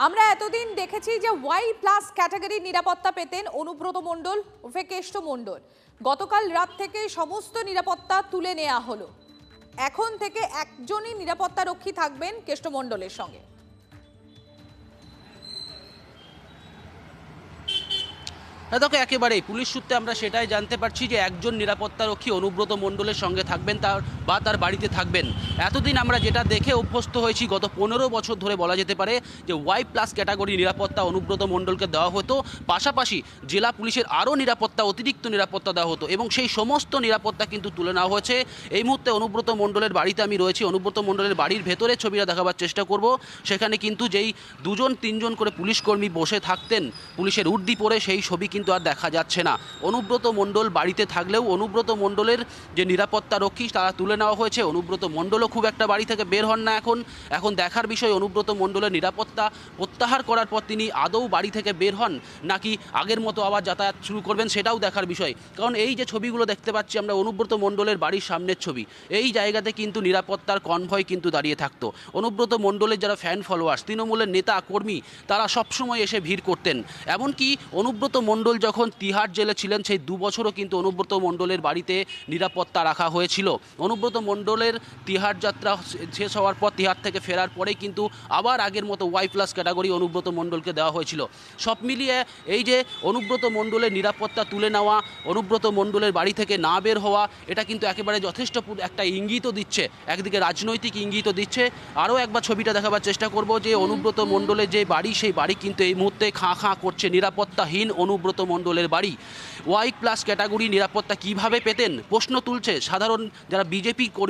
আমরা এতদিন দেখেছি যে ওয়াই প্লাস ক্যাটাগরির নিরাপত্তা পেতেন অনুব্রত মণ্ডল ওরফে কেষ্ট মণ্ডল। গতকাল রাত থেকে সমস্ত নিরাপত্তা তুলে নেওয়া হলো। এখন থেকে একজনই নিরাপত্তা রক্ষী থাকবেন কেষ্ট মণ্ডলের সঙ্গে। দেখো, একেবারেই পুলিশ সূত্রে আমরা সেটাই জানতে পারছি যে একজন নিরাপত্তারক্ষী অনুব্রত মণ্ডলের সঙ্গে থাকবেন, তার বাড়িতে থাকবেন। এতদিন আমরা যেটা দেখে অভ্যস্ত হয়েছি, গত 15 বছর ধরে বলা যেতে পারে যে ওয়াই প্লাস ক্যাটাগরি নিরাপত্তা অনুব্রত মণ্ডলকে দেওয়া হতো, পাশাপাশি জেলা পুলিশের আরও নিরাপত্তা, অতিরিক্ত নিরাপত্তা দেওয়া হতো এবং সেই সমস্ত নিরাপত্তা কিন্তু তুলে নেওয়া হয়েছে। এই মুহূর্তে অনুব্রত মণ্ডলের বাড়িতে আমি রয়েছি। অনুব্রত মণ্ডলের বাড়ির ভেতরে ছবিটা দেখাবার চেষ্টা করব। সেখানে কিন্তু যেই 2-3জন করে পুলিশকর্মী বসে থাকতেন পুলিশের উর্দি পরে, সেই ছবি কিন্তু আর দেখা যাচ্ছে না। অনুব্রত মণ্ডল বাড়িতে থাকলেও অনুব্রত মণ্ডলের যে নিরাপত্তা রক্ষী তারা তুলে নেওয়া হয়েছে। অনুব্রত মণ্ডলও খুব একটা বাড়ি থেকে বের হন না। এখন দেখার বিষয় অনুব্রত মণ্ডলের নিরাপত্তা প্রত্যাহার করার পর তিনি আদৌ বাড়ি থেকে বের হন নাকি আগের মতো আবার যাতায়াত শুরু করবেন, সেটাও দেখার বিষয়। কারণ এই যে ছবিগুলো দেখতে পাচ্ছি আমরা অনুব্রত মণ্ডলের বাড়ির সামনের ছবি, এই জায়গাতে কিন্তু নিরাপত্তার কনভয় কিন্তু দাঁড়িয়ে থাকতো। অনুব্রত মণ্ডলের যারা ফ্যান ফলোয়ার্স, তৃণমূলের নেতা কর্মী, তারা সবসময় এসে ভিড় করতেন। এমনকি অনুব্রত মণ্ডল যখন তিহার জেলে ছিলেন সেই 2 বছরও কিন্তু অনুব্রত মণ্ডলের বাড়িতে নিরাপত্তা রাখা হয়েছিল। অনুব্রত মণ্ডলের তিহার যাত্রা শেষ হওয়ার পর, তিহার থেকে ফেরার পরেই কিন্তু আবার আগের মতো ওয়াই প্লাস ক্যাটাগরি অনুব্রত মণ্ডলকে দেওয়া হয়েছিল। সব মিলিয়ে এই যে অনুব্রত মণ্ডলের নিরাপত্তা তুলে নেওয়া, অনুব্রত মণ্ডলের বাড়ি থেকে না বের হওয়া, এটা কিন্তু একেবারে যথেষ্ট একটা ইঙ্গিতও দিচ্ছে, একদিকে রাজনৈতিক ইঙ্গিতও দিচ্ছে। আরও একবার ছবিটা দেখাবার চেষ্টা করব যে অনুব্রত মণ্ডলের যে বাড়ি, সেই বাড়ি কিন্তু এই মুহূর্তে খাঁ খাঁ করছে। নিরাপত্তাহীন অনুব্রত মণ্ডলের বাড়ি। ওয়াই প্লাস ক্যাটাগরি নিরাপত্তা কিভাবে পেতেন প্রশ্ন তুলছে সাধারণ যারা বিজেপি কর্মী।